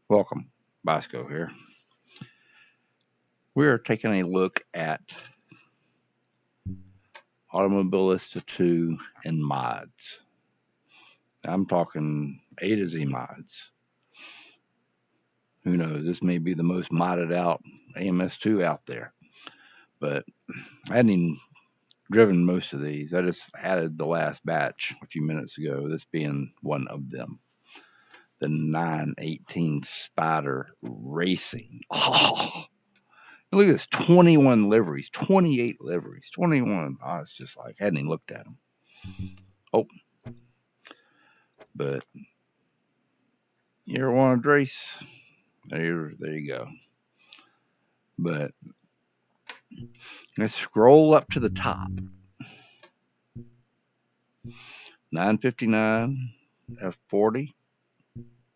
Welcome, Bosco here. We're taking a look at Automobilista 2 and mods. I'm talking A to Z mods. Who knows? This may be the most modded out AMS2 out there. But I hadn't even driven most of these. I just added the last batch a few minutes ago, this being one of them. The 918 Spider Racing. Oh, look at this, 21 liveries, 28 liveries, 21. Oh, it's just like, I hadn't even looked at them. Oh, but you ever want to race? There you go. But let's scroll up to the top. 959 F40,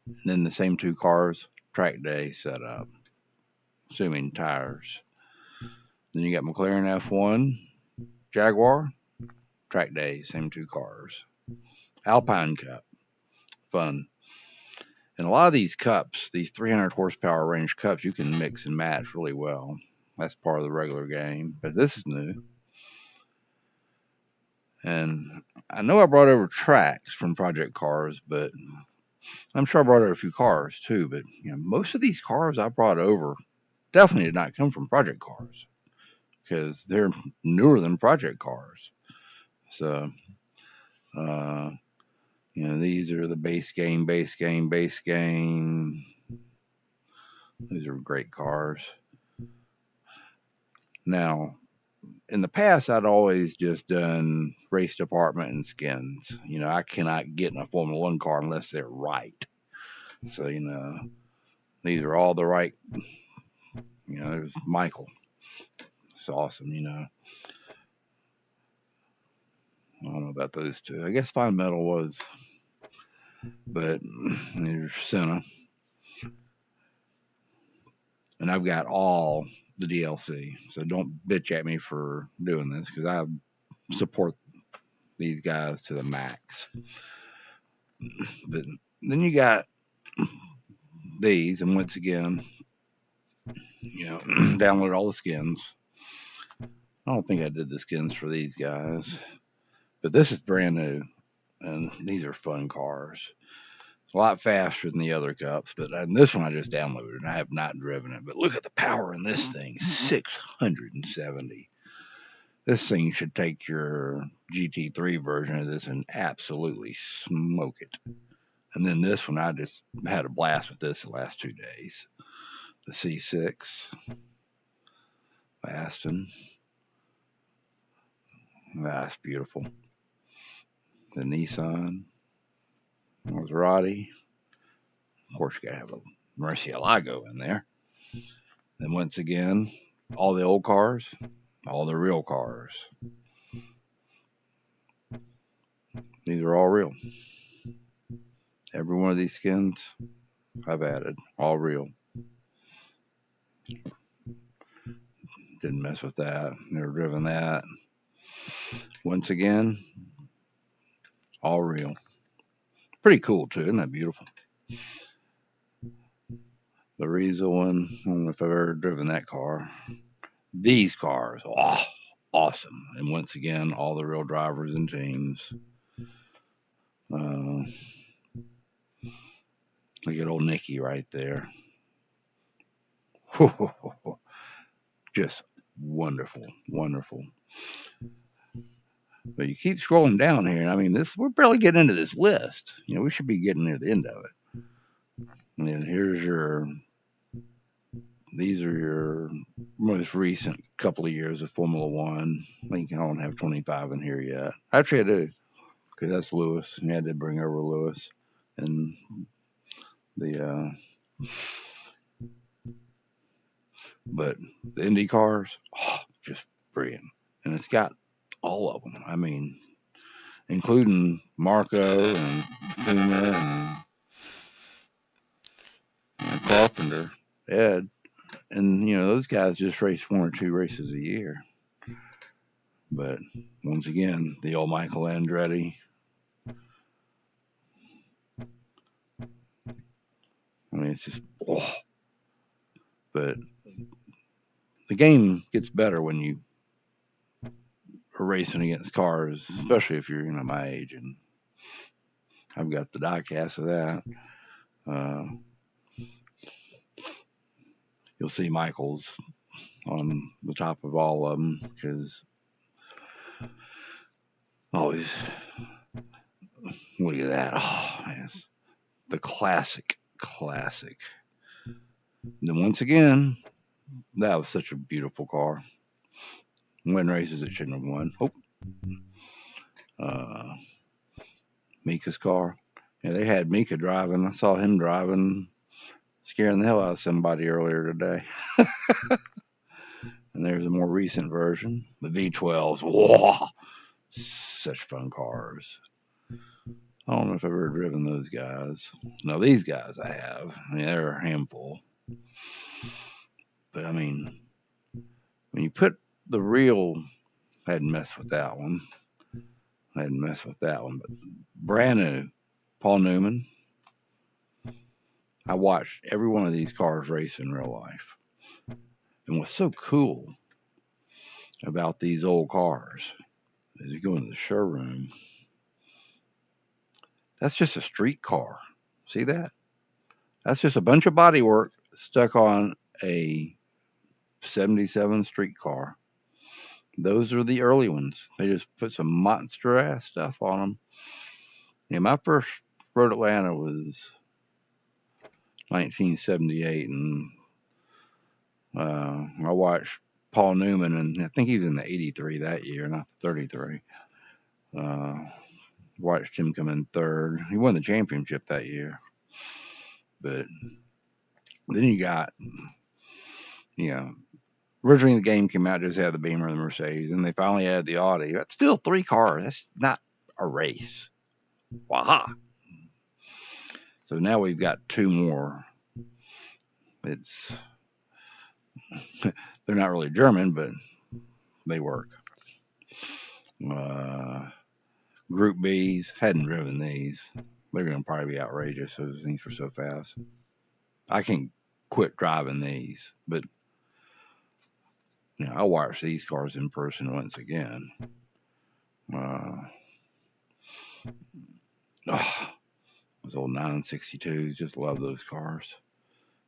and then the same two cars, track day setup, assuming tires. Then you got McLaren F1, Jaguar, track day, same two cars. Alpine Cup, fun. And a lot of these cups, these 300 horsepower range cups, you can mix and match really well. That's part of the regular game, but this is new. And I know I brought over tracks from Project Cars, but I'm sure I brought over a few cars too. But most of these cars I brought over definitely did not come from Project Cars because they're newer than Project Cars. So, uh, these are the base game. These are great cars. Now, in the past, I'd always just done race department and skins. I cannot get in a Formula One car unless they're right. So, these are all the right. There's Michael. It's awesome. I don't know about those two. I guess Fine Metal was, but there's Senna. And I've got all the DLC. So don't bitch at me for doing this because I support these guys to the max. But then you got these, and once again, download all the skins. I don't think I did the skins for these guys, but this is brand new, and these are fun cars. A lot faster than the other cups, but this one I just downloaded and I have not driven it. But look at the power in this thing, 670. This thing should take your GT3 version of this and absolutely smoke it. And then this one, I just had a blast with this the last 2 days. The C6, Aston, that's beautiful. The Nissan, Maserati. Of course, you gotta have a Murcielago in there. Then once again, all the old cars, all the real cars. These are all real. Every one of these skins I've added, all real. Didn't mess with that. Never driven that. Once again, all real. Pretty cool too, isn't that beautiful? The Riza one, I don't know if I've ever driven that car. These cars, awesome. And once again, all the real drivers and teams. Look at old Nicky right there. Just wonderful, wonderful. But you keep scrolling down here, and I mean, we're barely getting into this list. We should be getting near the end of it. And then these are your most recent couple of years of Formula One. I think I don't have 25 in here yet. Actually, I do, because that's Lewis. And I did bring over Lewis. And the, but the Indy cars, just brilliant. And it's got all of them. I mean, including Marco and Puma and Carpenter, Ed. And, those guys just race one or two races a year. But once again, the old Michael Andretti. I mean, mean, it's just, oh. But the game gets better when you are racing against cars, especially if you're my age, and I've got the diecast of that. Uh, you'll see Michael's on the top of all of them because always look at that. Oh, yes, the classic. Then once again, that was such a beautiful car. Win races it shouldn't have won. Oh, uh, Mika's car. Yeah, they had Mika driving. I saw him driving, scaring the hell out of somebody earlier today. And there's a more recent version, the V12s. Whoa, such fun cars. I don't know if I've ever driven those guys. No, these guys I have. I mean, they're a handful. But I mean, when you put the real, I hadn't messed with that one. But brand new, Paul Newman. I watched every one of these cars race in real life. And what's so cool about these old cars is you go into the showroom, that's just a street car. See that? That's just a bunch of bodywork stuck on a 77 street car. Those are the early ones. They just put some monster ass stuff on them. Yeah, my first Road Atlanta was 1978, and I watched Paul Newman, and I think he was in the 83 that year, not the 33. Watched him come in third. He won the championship that year. But then you got, you know, originally the game came out, just had the Beamer and the Mercedes, and they finally added the Audi. That's still three cars. That's not a race. Waha. So now we've got two more. It's they're not really German, but they work. Uh, Group B's hadn't driven these. They're going to probably be outrageous. Those things were so fast. I can quit driving these, but I'll watch these cars in person once again. Those old 962s, just love those cars.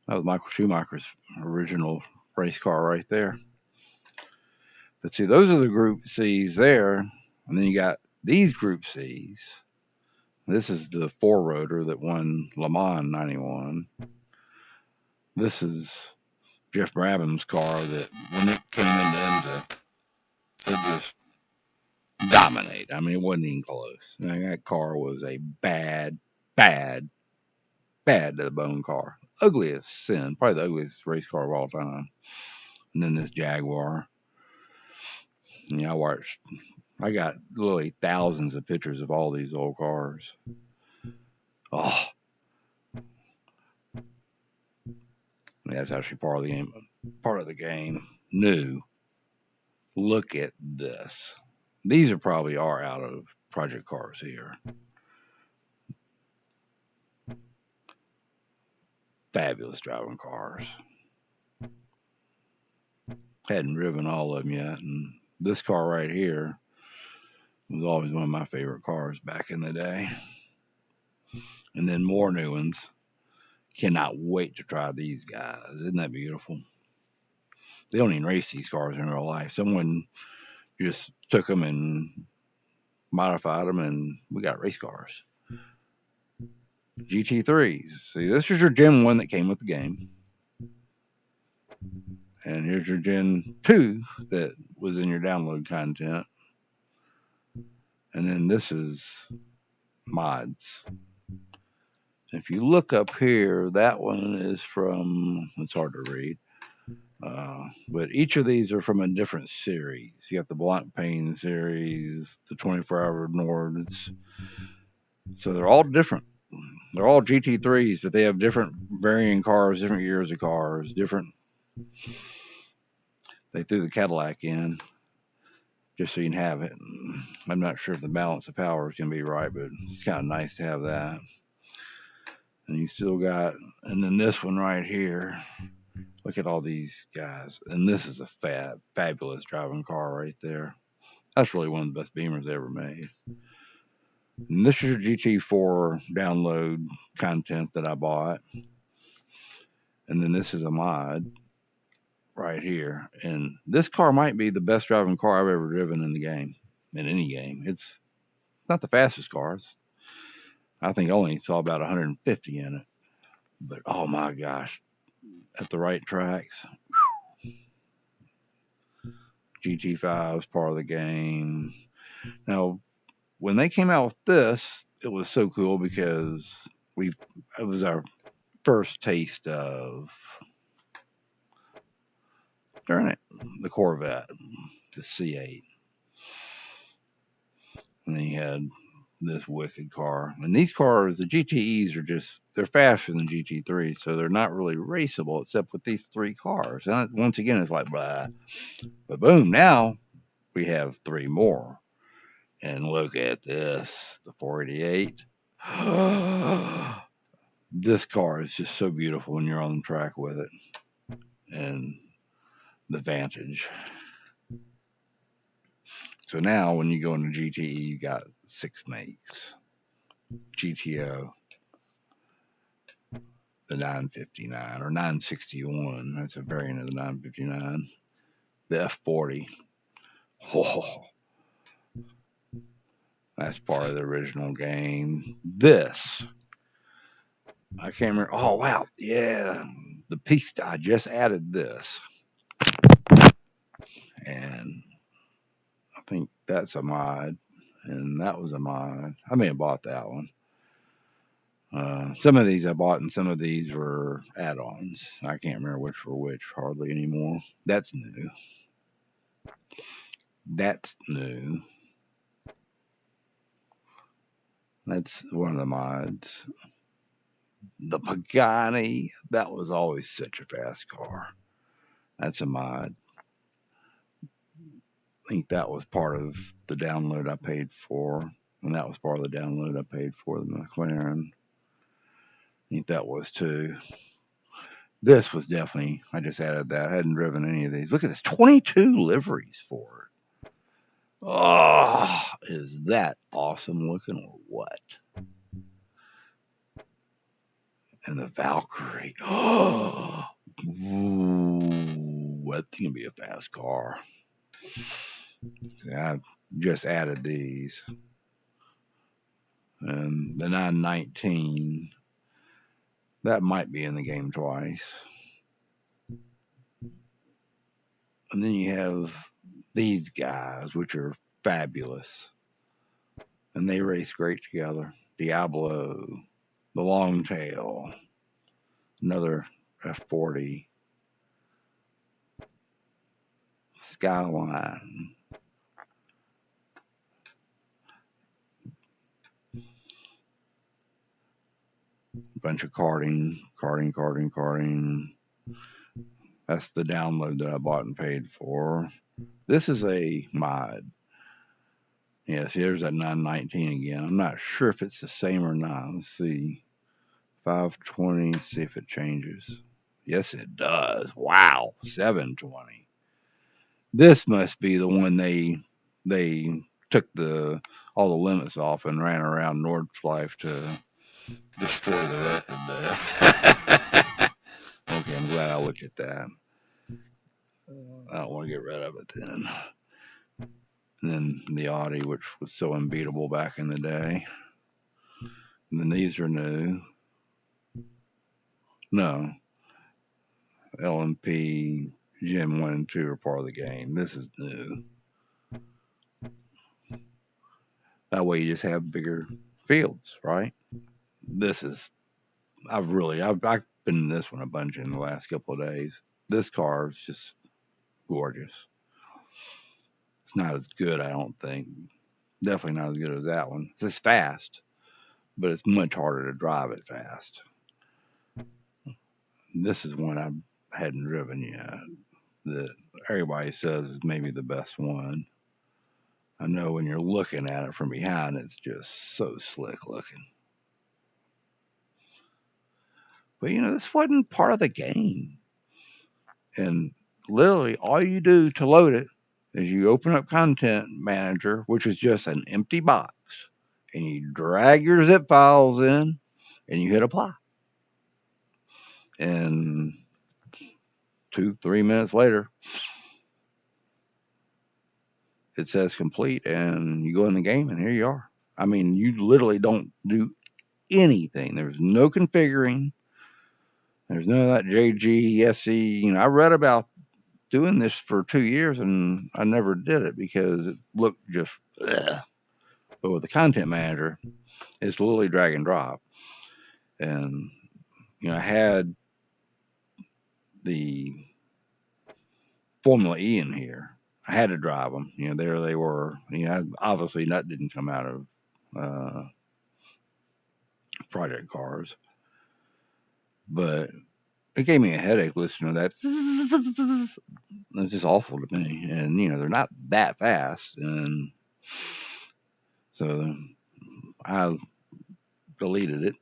That was Michael Schumacher's original race car right there. But see, those are the Group C's there, and then you got these Group C's. This is the four rotor that won Le Mans '91. This is Jeff Brabham's car that when it came into IMSA, it just dominated. I mean, it wasn't even close. That car was a bad to the bone car. Ugliest sin, probably the ugliest race car of all time. And then this Jaguar. I got literally thousands of pictures of all these old cars. Oh, that's actually part of the game. Part of the game. New. Look at this. These are probably out of project cars here. Fabulous driving cars. Hadn't driven all of them yet, and this car right here was always one of my favorite cars back in the day. And then more new ones. Cannot wait to try these guys. Isn't that beautiful? They don't even race these cars in real life. Someone just took them and modified them, and we got race cars. GT3s. See, this is your Gen 1 that came with the game. And here's your Gen 2 that was in your download content. And then this is mods. If you look up here, that one is from, it's hard to read, but each of these are from a different series. You got the Blunt Pain series, the 24-hour Nords. So they're all different. They're all GT3s, but they have different varying cars, different years of cars, different. They threw the Cadillac in just so you can have it. I'm not sure if the balance of power is going to be right, but it's kind of nice to have that. And you still got, and then this one right here. Look at all these guys. And this is a fabulous driving car right there. That's really one of the best Beamers they ever made. And this is your GT4 download content that I bought. And then this is a mod right here. And this car might be the best driving car I've ever driven in the game, in any game. It's not the fastest car. I think I only saw about 150 in it. But oh my gosh, at the right tracks, GT5 is part of the game. Now, when they came out with this, it was so cool because we it was our first taste of, darn it, the Corvette, the C8. And then you had this wicked car. And these cars, the GTEs, are just, they're faster than GT3, so they're not really raceable except with these three cars. And once again, it's like, blah. But boom, now we have three more. And look at this, the 488. This car is just so beautiful when you're on the track with it. And the Vantage. So now when you go into GTE, you got six makes. GTO, the 959 or 961. That's a variant of the 959. The F40. Oh, that's part of the original game. This, I can't remember. Oh, wow. Yeah. The Pista, I just added this. And I think that's a mod. And that was a mod. I may have bought that one. Some of these I bought, and some of these were add-ons. I can't remember which were which hardly anymore. That's new. That's new. That's one of the mods. The Pagani, that was always such a fast car. That's a mod. I think that was part of the download I paid for. And that was part of the download I paid for the McLaren. I think that was too. This was definitely, I just added that. I hadn't driven any of these. Look at this, 22 liveries for it. Oh, is that awesome looking or what? And the Valkyrie. Oh, ooh, that's going to be a fast car. I just added these. And the 919, that might be in the game twice. And then you have these guys, which are fabulous. And they race great together. Diablo, the Longtail, another F40, Skyline. A bunch of karting. That's the download that I bought and paid for. This is a mod. Yes, here's that 919 again. I'm not sure if it's the same or not. Let's see. 520, see if it changes. Yes, it does. Wow, 720. This must be the one they took the all the limits off and ran around Nordschleife to destroy the record there. Okay, I'm glad I looked at that. I don't want to get rid of it then. And then the Audi, which was so unbeatable back in the day. And then these are new. No, LMP, Gen 1 and 2 are part of the game. This is new. That way you just have bigger fields, right? This is, I've been in this one a bunch in the last couple of days. This car is just gorgeous. It's not as good, I don't think. Definitely not as good as that one. It's fast, but it's much harder to drive it fast. This is one I hadn't driven yet. That everybody says is maybe the best one. I know when you're looking at it from behind, it's just so slick looking. But this wasn't part of the game. And literally, all you do to load it is you open up Content Manager, which is just an empty box, and you drag your zip files in, and you hit apply. And 2-3 minutes later, it says complete, and you go in the game, and here you are. I mean, you literally don't do anything. There's no configuring. There's none of that JGSE. I read about doing this for 2 years, and I never did it because it looked just. Ugh. But with the content manager, it's literally drag and drop. And I had the Formula E in here. I had to drive them. There they were. Obviously that didn't come out of project cars, but it gave me a headache listening to that. It's just awful to me. And they're not that fast, and so I deleted it.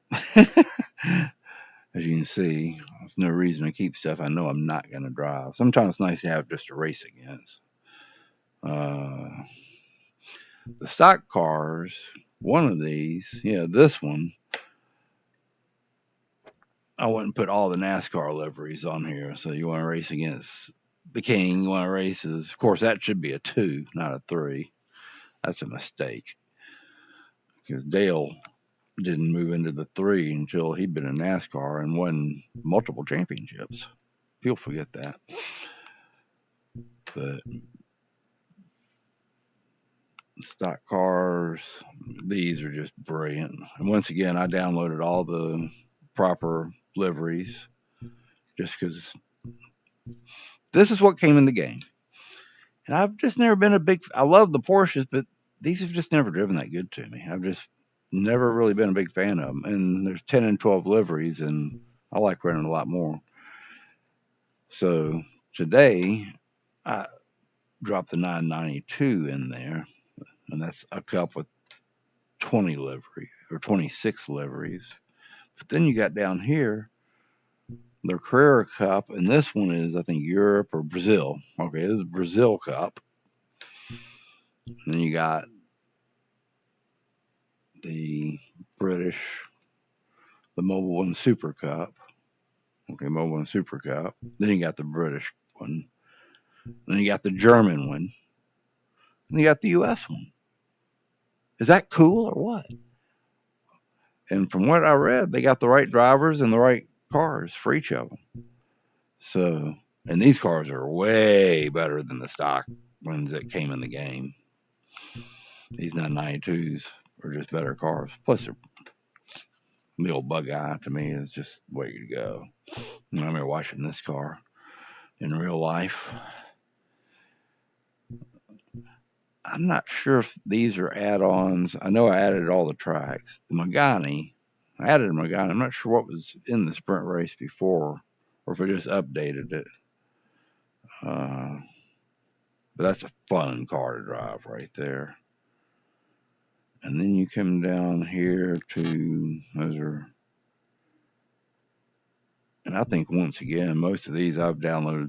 As you can see, there's no reason to keep stuff I know I'm not going to drive. Sometimes it's nice to have just a race against. The stock cars, one of these, this one, I wouldn't put all the NASCAR liveries on here. So you want to race against the King, you want to race of course, that should be a 2, not a 3. That's a mistake because Dale didn't move into the 3 until he'd been in NASCAR and won multiple championships. People forget that. But stock cars, these are just brilliant. And once again, I downloaded all the proper liveries just because this is what came in the game. And I've just never been I love the Porsches, but these have just never driven that good to me. I've just never really been a big fan of them. And there's 10 and 12 liveries, and I like running a lot more. So today, I dropped the 992 in there, and that's a cup with 20 livery or 26 liveries. But then you got down here their Carrera Cup, and this one is, I think, Europe or Brazil. Okay, this is Brazil Cup. And then you got the British, the Mobile One Super Cup. Okay, Mobile One Super Cup. Then you got the British one. Then you got the German one. And you got the US one. Is that cool or what? And from what I read, they got the right drivers and the right cars for each of them. So, and these cars are way better than the stock ones that came in the game. These 992s are just better cars. Plus, the old bug eye to me is just the way to go. I remember watching this car in real life. I'm not sure if these are add-ons. I know I added all the tracks. The Magani, I added a Magani. I'm not sure what was in the sprint race before, or if I just updated it. But that's a fun car to drive right there. And then you come down here to those are, and I think once again most of these I've downloaded,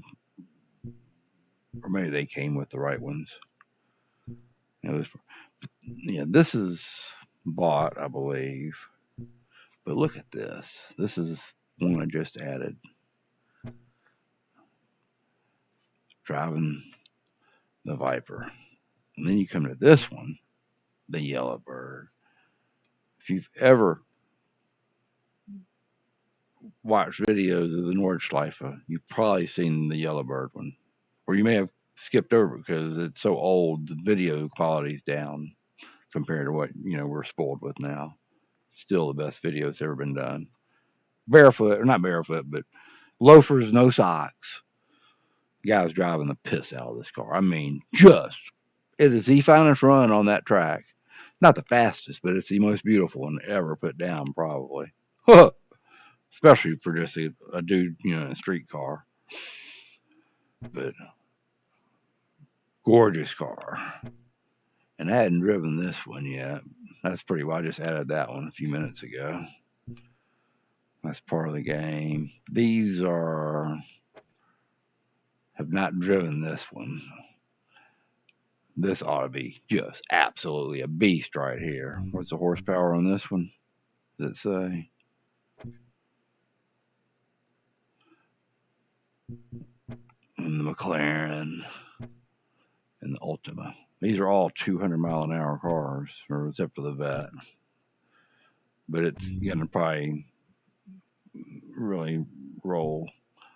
or maybe they came with the right ones. This is bought, I believe. But look at this. This is one I just added. Driving the Viper. And then you come to this one, the Yellowbird. If you've ever watched videos of the Nordschleife, you've probably seen the Yellowbird one. Or you may have skipped over because it's so old, the video quality's down compared to what, we're spoiled with now. Still the best video that's ever been done. Barefoot, or not barefoot, but loafers, no socks. The guy's driving the piss out of this car. I mean, it is the finest run on that track. Not the fastest, but it's the most beautiful one ever put down, probably. Especially for just a dude, in a street car. But gorgeous car. And I hadn't driven this one yet. That's pretty well. I just added that one a few minutes ago. That's part of the game. These have not driven this one. This ought to be just absolutely a beast right here. What's the horsepower on this one? Does it say? And the McLaren and the Ultima. These are all 200-mile-an-hour cars, or except for the Vet. But it's going to probably really roll.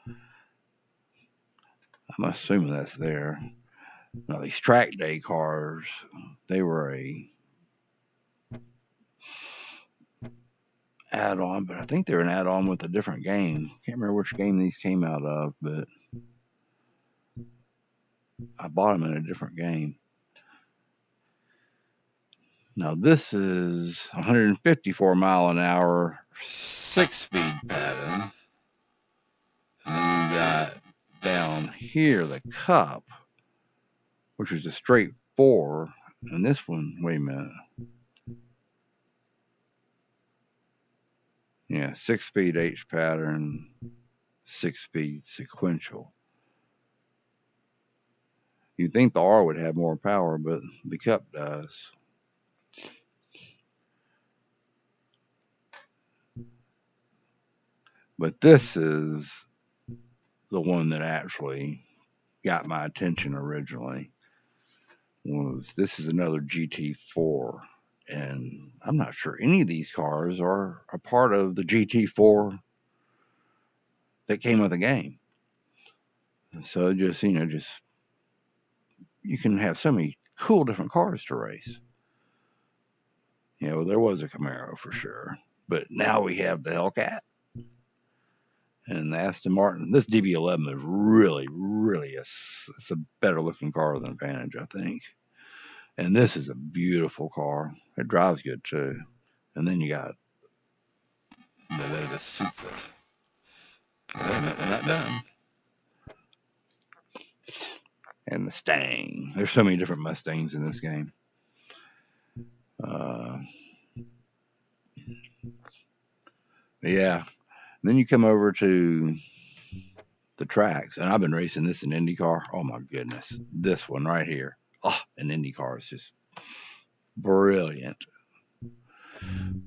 I'm assuming that's there. Now, these track day cars, they were a add-on, but I think they're an add-on with a different game. Can't remember which game these came out of, but I bought them in a different game. Now, this is 154-mile-an-hour, 6-speed pattern. And then you got down here the Cup, which is a straight 4. And this one, wait a minute. Yeah, 6-speed H pattern, 6-speed sequential. You'd think the R would have more power, but the Cup does. But this is the one that actually got my attention originally. This is another GT4, and I'm not sure any of these cars are a part of the GT4 that came with the game. So just you can have so many cool different cars to race. There was a Camaro for sure, but now we have the Hellcat and the Aston Martin. This DB11 is really it's a better looking car than Advantage, I think. And this is a beautiful car. It drives good too. And then you got the latest Supra. Wait a minute, we're not done. And the Stang. There's so many different Mustangs in this game. Yeah. And then you come over to the tracks, and I've been racing this in IndyCar. Oh my goodness, this one right here. Oh, an IndyCar is just brilliant.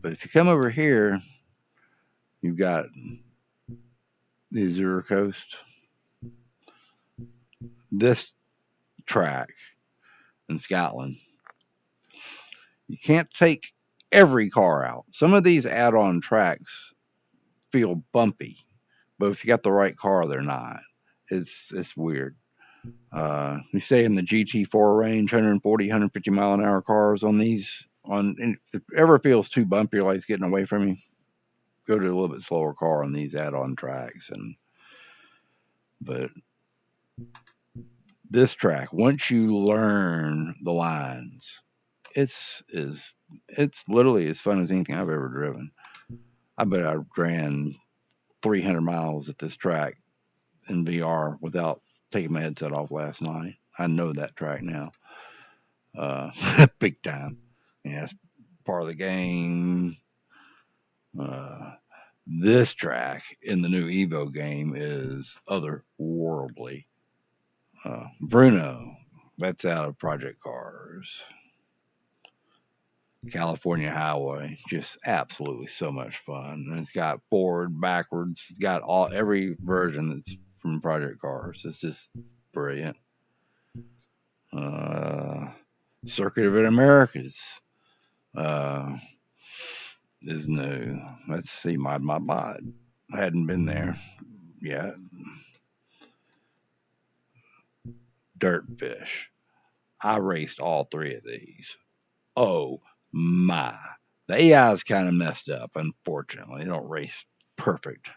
But if you come over here, you've got the Azure Coast. This track in Scotland, you can't take every car out. Some of these add-on tracks feel bumpy, but if you got the right car, they're not. It's weird. You say in the GT4 range, 140, 150 mile an hour cars on these. If it ever feels too bumpy, like it's getting away from you, go to a little bit slower car on these add-on tracks. But this track, once you learn the lines, it's literally as fun as anything I've ever driven. I bet I ran 300 miles at this track in VR without taking my headset off last night. I know that track now. Big time. Yeah, it's part of the game. This track in the new Evo game is otherworldly. Bruno, that's out of Project Cars. California Highway, just absolutely so much fun. And it's got forward, backwards. It's got every version that's from Project Cars. It's just brilliant. Circuit of the Americas is new. Let's see, mod. I hadn't been there yet. Dirtfish. I raced all 3 of these. Oh my. The AI's kind of messed up, unfortunately. They don't race perfect.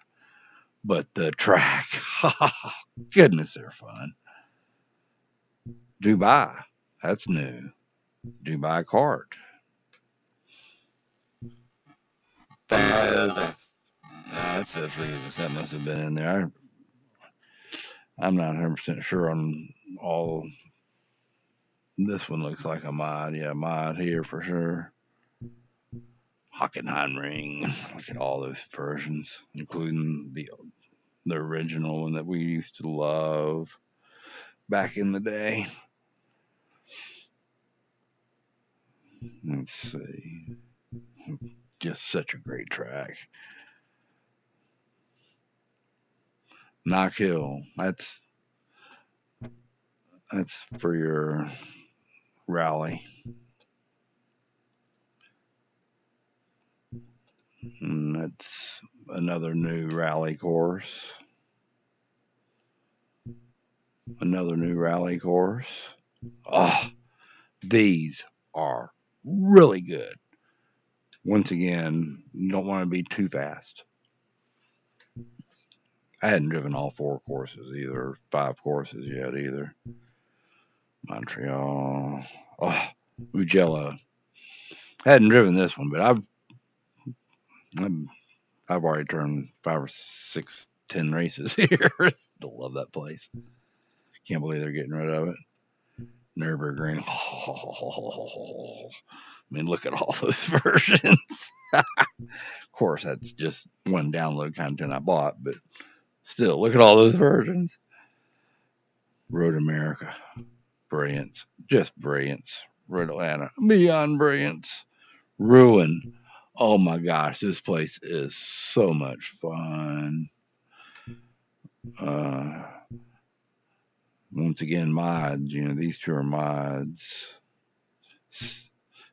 But the track, goodness, they're fun. Dubai, that's new. Dubai kart. That's a Regis. That must have been in there. I'm not 100% sure on all. This one looks like a mod. Yeah, mod here for sure. Hockenheimring. Look at all those versions, including the original one that we used to love back in the day. Let's see. Just such a great track. Knock Hill. That's for your rally. And that's another new rally course. Another new rally course. Oh, these are really good. Once again, you don't want to be too fast. I hadn't driven all 4 courses either, 5 courses yet either. Montreal. Oh, Mugello. I hadn't driven this one, but I've already turned 5 or 6, 10 races here. Still love that place. Can't believe they're getting rid of it. Nürburgring. Oh, I mean, look at all those versions. Of course, that's just one download content I bought, but still, look at all those versions. Road America. Brilliance. Just brilliance. Road Atlanta. Beyond brilliance. Ruin. Oh my gosh, this place is so much fun. Uh, Once again, mods. These 2 are mods.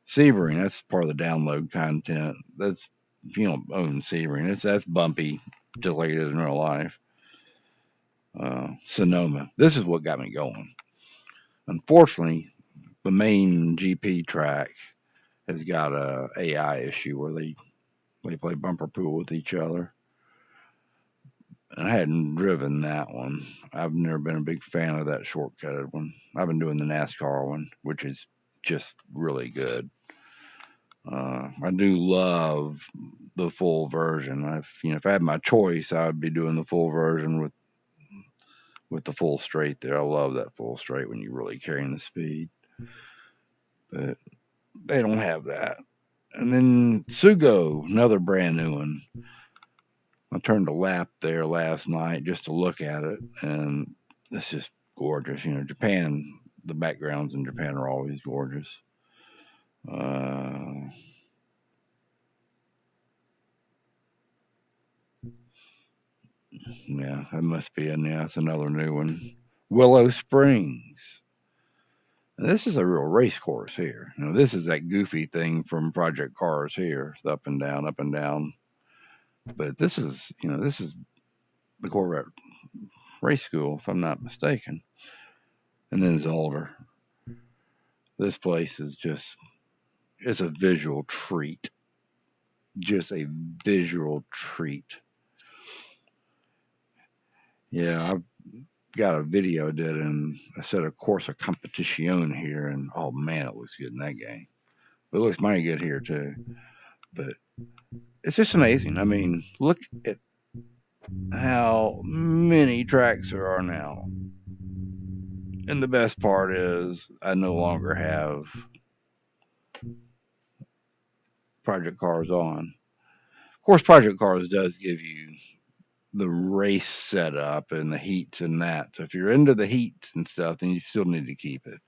Sebring, that's part of the download content. That's if you don't own Sebring, that's bumpy, just like it is in real life. Sonoma, this is what got me going. Unfortunately, the main GP track has got a AI issue where they play bumper pool with each other. And I hadn't driven that one. I've never been a big fan of that shortcutted one. I've been doing the NASCAR one, which is just really good. I do love the full version. If I had my choice, I'd be doing the full version with the full straight there. I love that full straight when you're really carrying the speed, but they don't have that. And then Sugo, another brand new one. I turned a lap there last night just to look at it, and it's just gorgeous. Japan, the backgrounds in Japan are always gorgeous. Yeah, that must be that's another new one. Willow Springs. Now, this is a real race course here. This is that goofy thing from Project Cars here, the up and down, up and down. But this is the Corvette race school, if I'm not mistaken. And then Zolder. This place is it's a visual treat. Just a visual treat. Yeah, I've got a video did and I set a course of competition here, and oh man, it looks good in that game. It looks mighty good here too. But it's just amazing. I mean, look at how many tracks there are now. And the best part is I no longer have Project Cars on. Of course, Project Cars does give you the race setup and the heats and that. So if you're into the heats and stuff, then you still need to keep it.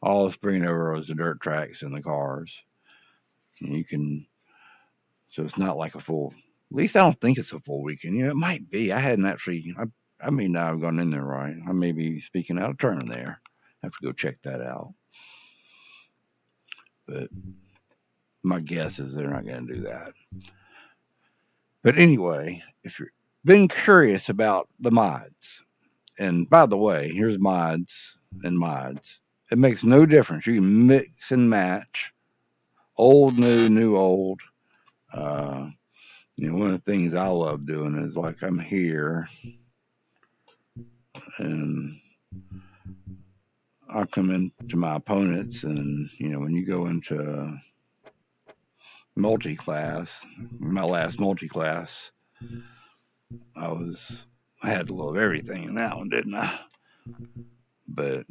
All it's bringing over is the dirt tracks and the cars. And you can, so it's not like a full. At least I don't think it's a full weekend. It might be. I hadn't actually. I may not have gone in there right. I may be speaking out of turn there. I have to go check that out. But my guess is they're not going to do that. But anyway, if you've been curious about the mods, and by the way, here's mods and mods. It makes no difference. You can mix and match old, new, new, old. Uh, One of the things I love doing is like I'm here and I'll come into my opponents, and when you go into multi-class, my last multi-class, I had to love everything in that one, didn't I? But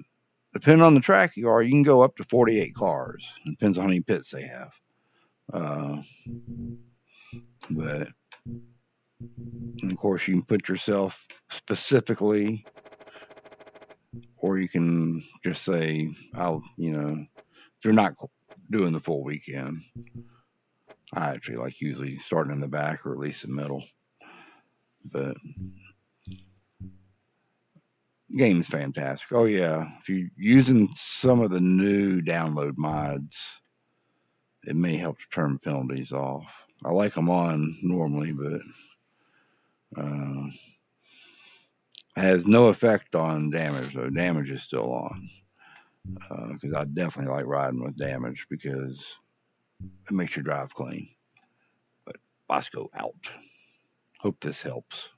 depending on the track you are, you can go up to 48 cars. It depends on how many pits they have. Uh, but of course, you can put yourself specifically, or you can just say, if you're not doing the full weekend, I actually like usually starting in the back or at least the middle. But the game's fantastic. Oh yeah, if you're using some of the new download mods, it may help to turn penalties off. I like them on normally, but uh, has no effect on damage. Though damage is still on because I definitely like riding with damage because it makes your drive clean. But Bosco out. Hope this helps.